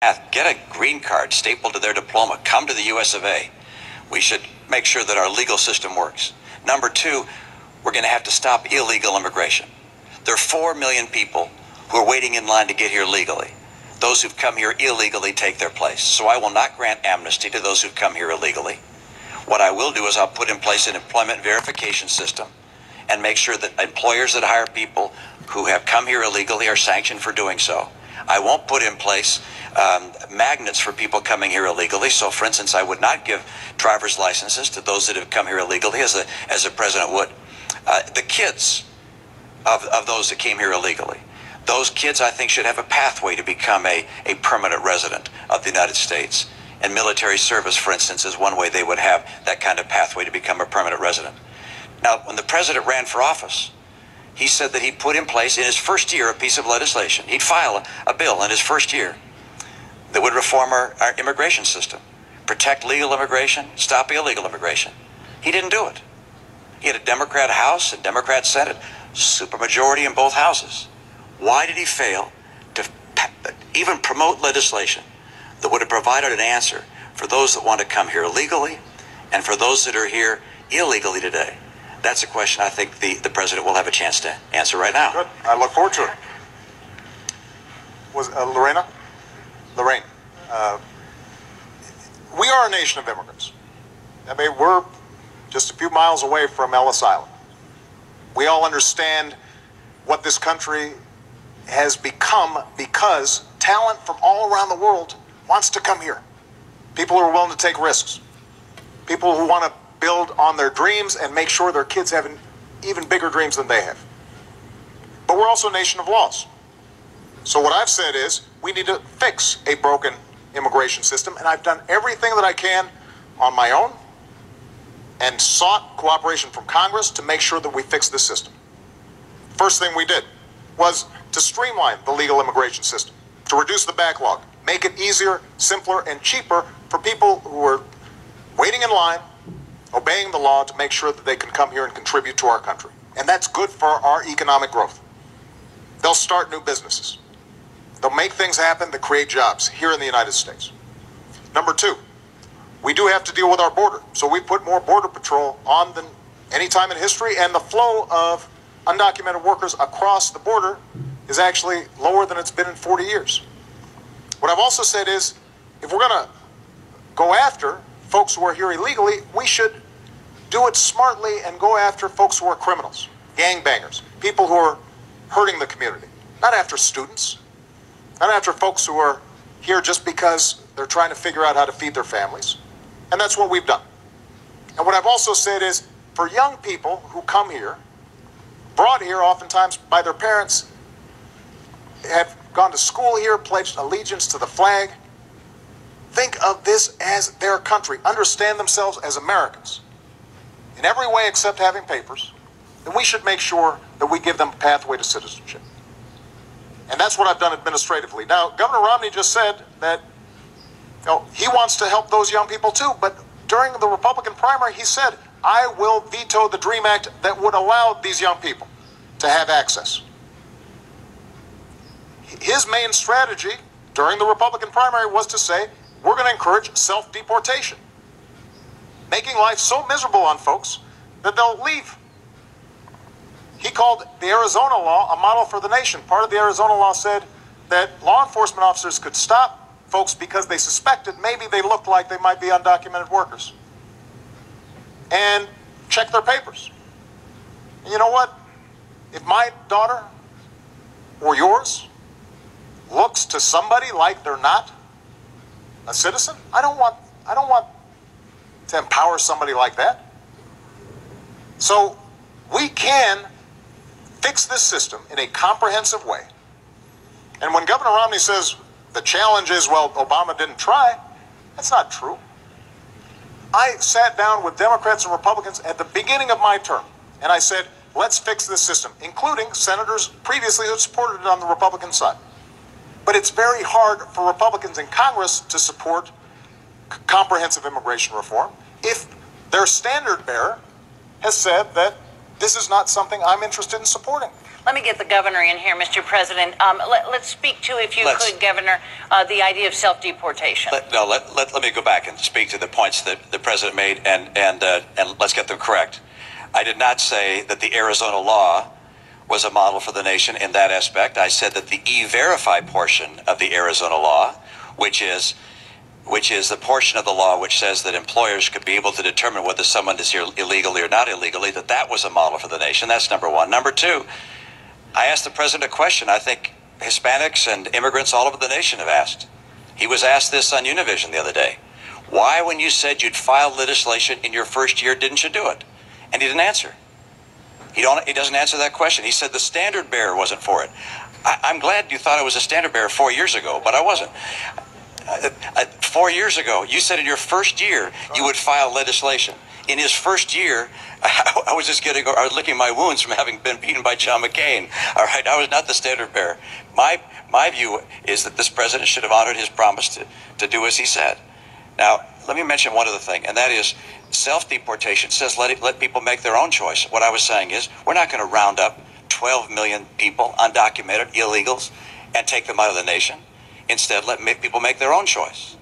get a green card stapled to their diploma, come to the US of A. We should make sure that our legal system works. Number two, we're going to have to stop illegal immigration. There are 4 million people who are waiting in line to get here legally. Those who've come here illegally take their place. So I will not grant amnesty to those who've come here illegally. What I will do is I'll put in place an employment verification system and make sure that employers that hire people who have come here illegally are sanctioned for doing so. I won't put in place magnets for people coming here illegally. So, for instance, I would not give driver's licenses to those that have come here illegally, as the president would. The kids of those that came here illegally, those kids, I think, should have a pathway to become a permanent resident of the United States. And military service, for instance, is one way they would have that kind of pathway to become a permanent resident. Now, when the president ran for office, he said that he put in place in his first year a piece of legislation. He'd file a bill in his first year that would reform our immigration system, protect legal immigration, stop illegal immigration. He didn't do it. He had a Democrat House and Democrat Senate, supermajority in both houses. Why did he fail to even promote legislation that would have provided an answer for those that want to come here legally and for those that are here illegally today? That's a question I think the president will have a chance to answer right now. Good. I look forward to it. Was Lorraine, we are a nation of immigrants. I mean, we're just a few miles away from Ellis Island. We all understand what this country has become because talent from all around the world wants to come here. People who are willing to take risks. People who want to build on their dreams and make sure their kids have even bigger dreams than they have. But we're also a nation of laws. So what I've said is we need to fix a broken immigration system, and I've done everything that I can on my own and sought cooperation from Congress to make sure that we fix this system. First thing we did was to streamline the legal immigration system, to reduce the backlog, make it easier, simpler, and cheaper for people who are waiting in line, obeying the law to make sure that they can come here and contribute to our country. And that's good for our economic growth. They'll start new businesses. They'll make things happen that create jobs here in the United States. Number two, we do have to deal with our border. So we put more border patrol on than any time in history, and the flow of undocumented workers across the border is actually lower than it's been in 40 years. What I've also said is, if we're going to go after folks who are here illegally, we should do it smartly and go after folks who are criminals, gangbangers, people who are hurting the community, not after students, not after folks who are here just because they're trying to figure out how to feed their families. And that's what we've done. And what I've also said is, for young people who come here, brought here oftentimes by their parents, have gone to school here, pledged allegiance to the flag, think of this as their country, understand themselves as Americans in every way except having papers, then we should make sure that we give them a pathway to citizenship. And that's what I've done administratively. Now, Governor Romney just said that he wants to help those young people too, but during the Republican primary, he said, I will veto the DREAM Act that would allow these young people to have access. His main strategy during the Republican primary was to say, we're going to encourage self-deportation, making life so miserable on folks that they'll leave. He called the Arizona law a model for the nation. Part of the Arizona law said that law enforcement officers could stop folks because they suspected maybe they looked like they might be undocumented workers and check their papers. And you know what? If my daughter or yours looks to somebody like they're not a citizen, I don't want to empower somebody like that. So we can fix this system in a comprehensive way. And when Governor Romney says the challenge is, well, Obama didn't try, that's not true. I sat down with Democrats and Republicans at the beginning of my term, and I said, let's fix this system, including senators previously who supported it on the Republican side. But it's very hard for Republicans in Congress to support comprehensive immigration reform if their standard bearer has said that this is not something I'm interested in supporting. Let me get the governor in here, Mr. President. Let's speak to, if you could, Governor, the idea of self-deportation. Let me go back and speak to the points that the president made, and let's get them correct. I did not say that the Arizona law was a model for the nation in that aspect. I said that the E-Verify portion of the Arizona law, which is the portion of the law which says that employers could be able to determine whether someone is here illegally or not illegally, that was a model for the nation. That's number one. Number two, I asked the president a question I think Hispanics and immigrants all over the nation have asked. He was asked this on Univision the other day. Why, when you said you'd file legislation in your first year, didn't you do it? And he didn't answer. He doesn't answer that question. He said the standard bearer wasn't for it. I'm glad you thought I was a standard bearer 4 years ago, but I wasn't. 4 years ago, you said in your first year you would file legislation. In his first year, I was licking my wounds from having been beaten by John McCain. All right, I was not the standard bearer. My view is that this president should have honored his promise to do as he said. Now, let me mention one other thing, and that is self-deportation says let people make their own choice. What I was saying is we're not going to round up 12 million people, undocumented, illegals, and take them out of the nation. Instead, let people make their own choice.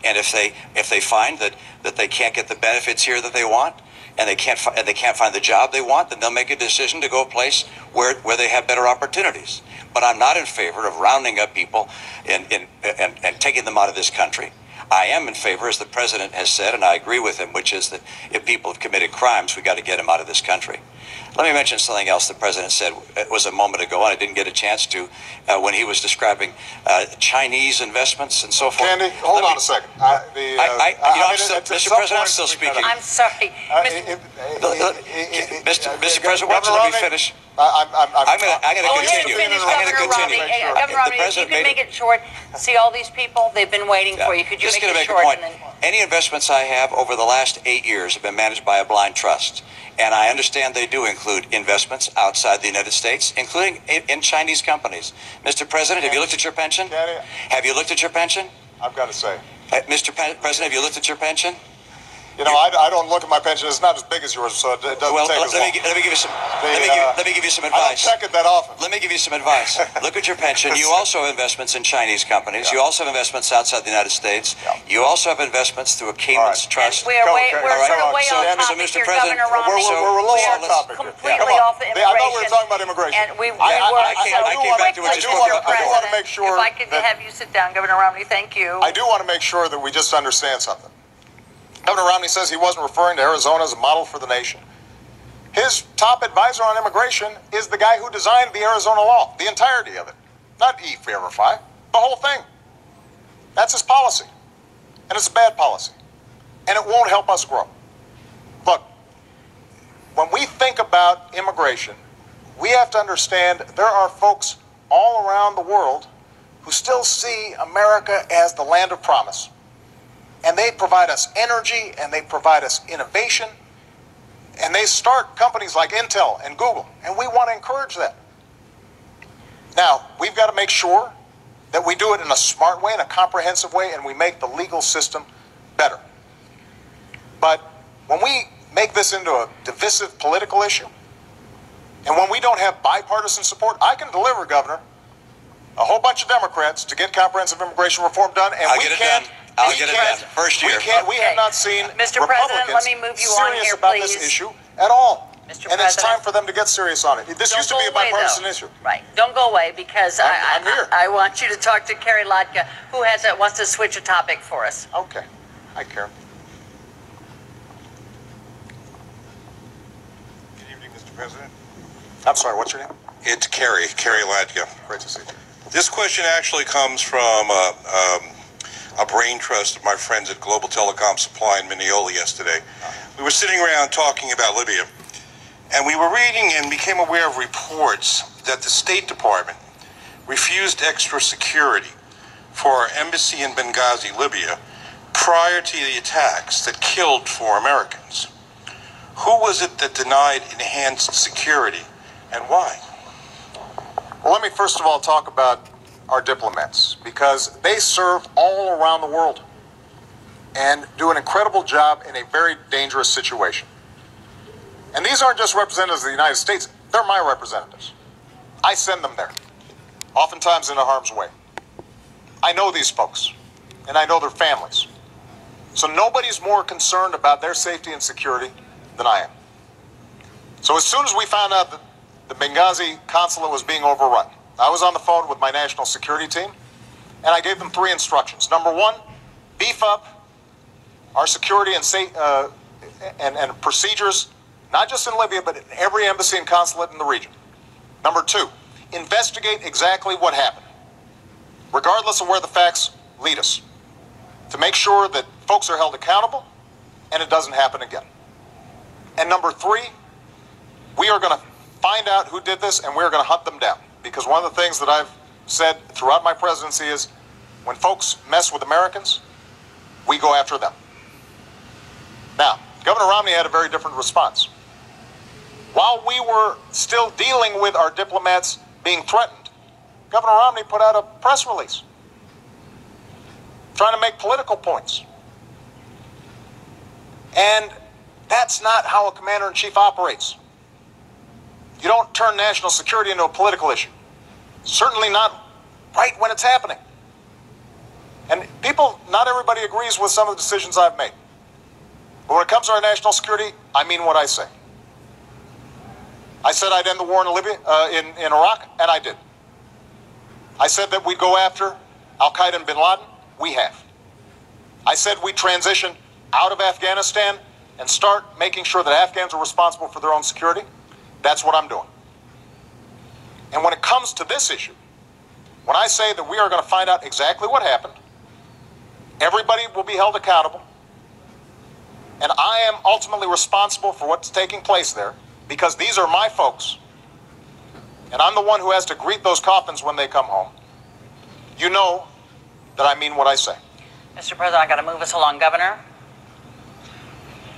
And if they find that they can't get the benefits here that they want, and they can't find the job they want, then they'll make a decision to go a place where they have better opportunities. But I'm not in favor of rounding up people and taking them out of this country. I am in favor, as the president has said, and I agree with him, which is that if people have committed crimes, we got to get them out of this country. Let me mention something else the president said. It was a moment ago, and I didn't get a chance to, when he was describing Chinese investments and so forth. Candy, hold on a second. Mr. President, I'm still speaking. I'm sorry. Mr. President, why don't you let me finish? I'm going to continue. Governor Romney, if you can make it short. See all these people? They've been waiting for you. Could you make it short? Any investments I have over the last 8 years have been managed by a blind trust. And I understand they do include investments outside the United States, including in Chinese companies. Mr. President, have you looked at your pension? Have you looked at your pension? I've got to say. Mr. President, have you looked at your pension? You know, I don't look at my pension. It's not as big as yours, so it doesn't take as long. Let me give you some. Let me give you some advice. I don't check it that often. Let me give you some advice. Look at your pension. You also have investments in Chinese companies. You also have investments outside the United States. You also have investments through a Cayman's trust. We're sort of way off topic Mr. here, President, Governor Romney. We're a little off topic. Completely off the immigration. I thought we were talking about immigration. And we were. I do want to make sure. If I could have you sit down, Governor Romney, thank you. I do want to make sure that we just understand something. Governor Romney says he wasn't referring to Arizona as a model for the nation. His top advisor on immigration is the guy who designed the Arizona law, the entirety of it. Not E-Verify, the whole thing. That's his policy. And it's a bad policy. And it won't help us grow. Look, when we think about immigration, we have to understand there are folks all around the world who still see America as the land of promise. And they provide us energy, and they provide us innovation, and they start companies like Intel and Google, and we want to encourage that. Now, we've got to make sure that we do it in a smart way, in a comprehensive way, and we make the legal system better. But when we make this into a divisive political issue, and when we don't have bipartisan support, I can deliver, Governor, a whole bunch of Democrats to get comprehensive immigration reform done, and we can't. I'll get it done. First year. We have not seen Mr. President, let me move you on serious here, about please. this issue at all. Mr. And it's time for them to get serious on it. This used to be a bipartisan issue. Right. Don't go away, because I'm here. I want you to talk to Carrie Lybia, who wants to switch a topic for us. Okay. Hi, Karen. Good evening, Mr. President. I'm sorry, what's your name? It's Carrie Lybia. Great to see you. This question actually comes from a brain trust of my friends at Global Telecom Supply in Mineola yesterday. We were sitting around talking about Libya, and we were reading and became aware of reports that the State Department refused extra security for our embassy in Benghazi, Libya, prior to the attacks that killed 4 Americans. Who was it that denied enhanced security, and why? Well, let me first of all talk about our diplomats, because they serve all around the world and do an incredible job in a very dangerous situation. And these aren't just representatives of the United States, they're my representatives. I send them there, oftentimes into harm's way. I know these folks, and I know their families. So nobody's more concerned about their safety and security than I am. So as soon as we found out that the Benghazi consulate was being overrun, I was on the phone with my national security team, and I gave them 3 instructions. Number 1, beef up our security and procedures, not just in Libya, but in every embassy and consulate in the region. Number 2, investigate exactly what happened, regardless of where the facts lead us, to make sure that folks are held accountable and it doesn't happen again. And number 3, we are going to find out who did this and we're going to hunt them down. Because one of the things that I've said throughout my presidency is when folks mess with Americans, we go after them. Now, Governor Romney had a very different response. While we were still dealing with our diplomats being threatened, Governor Romney put out a press release trying to make political points. And that's not how a commander-in-chief operates. You don't turn national security into a political issue. Certainly not right when it's happening. And not everybody agrees with some of the decisions I've made. But when it comes to our national security, I mean what I say. I said I'd end the war in Libya, in Iraq, and I did. I said that we'd go after Al-Qaeda and bin Laden. We have. I said we'd transition out of Afghanistan and start making sure that Afghans are responsible for their own security. That's what I'm doing. And when it comes to this issue, when I say that we are going to find out exactly what happened, everybody will be held accountable, and I am ultimately responsible for what's taking place there because these are my folks, and I'm the one who has to greet those coffins when they come home. You know that I mean what I say. Mr. President, I got to move us along. Governor?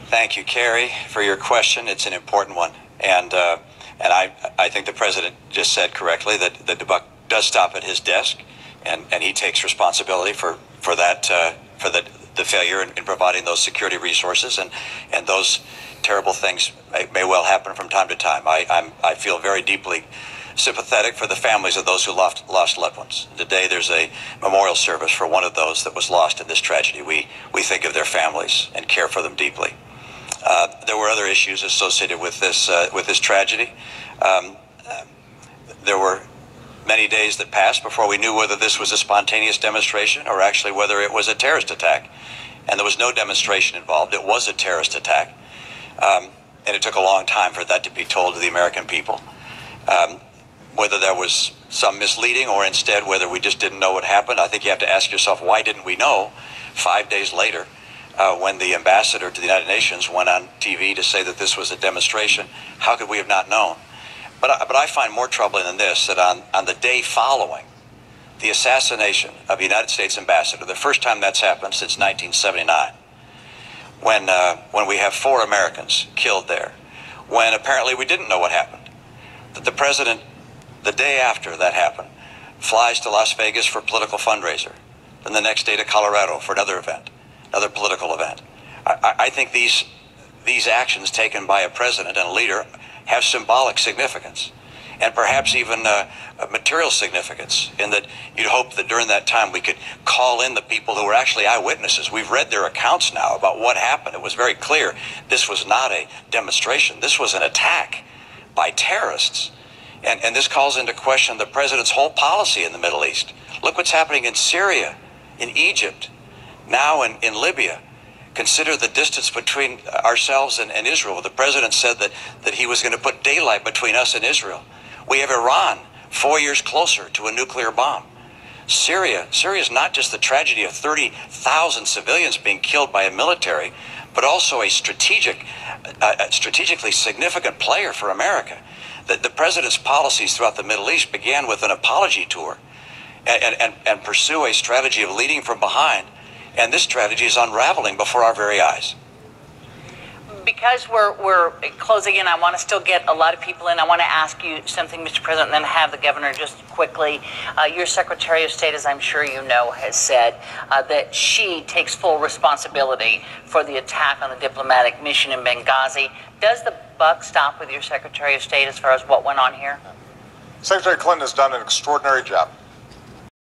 Thank you, Carrie, for your question. It's an important one. And I think the president just said correctly that the buck does stop at his desk, and he takes responsibility for that, for the failure in providing those security resources, and those terrible things may well happen from time to time. I feel very deeply sympathetic for the families of those who lost loved ones. Today there's a memorial service for one of those that was lost in this tragedy. We think of their families and care for them deeply. There were other issues associated with this tragedy. There were many days that passed before we knew whether this was a spontaneous demonstration or actually whether it was a terrorist attack. And there was no demonstration involved. It was a terrorist attack. And it took a long time for that to be told to the American people. Whether there was some misleading or instead whether we just didn't know what happened, I think you have to ask yourself, why didn't we know 5 days later when the ambassador to the United Nations went on TV to say that this was a demonstration? How could we have not known? But I find more troubling than this, that on the day following the assassination of a United States ambassador, the first time that's happened since 1979, when we have 4 Americans killed there, when apparently we didn't know what happened, that the president, the day after that happened, flies to Las Vegas for a political fundraiser, then the next day to Colorado for another event, another political event. I think these actions taken by a president and a leader have symbolic significance, and perhaps even material significance, in that you'd hope that during that time we could call in the people who were actually eyewitnesses. We've read their accounts now about what happened. It was very clear this was not a demonstration. This was an attack by terrorists. And this calls into question the president's whole policy in the Middle East. Look what's happening in Syria, in Egypt, now in Libya. Consider the distance between ourselves and Israel. The president said that he was going to put daylight between us and Israel. We have Iran 4 years closer to a nuclear bomb. Syria is not just the tragedy of 30,000 civilians being killed by a military, but also a strategically significant player for America. The president's policies throughout the Middle East began with an apology tour and pursue a strategy of leading from behind. And this strategy is unraveling before our very eyes. Because we're closing in, I want to still get a lot of people in. I want to ask you something, Mr. President, and then have the governor just quickly. Your Secretary of State, as I'm sure you know, has said that she takes full responsibility for the attack on the diplomatic mission in Benghazi. Does the buck stop with your Secretary of State as far as what went on here? Secretary Clinton has done an extraordinary job.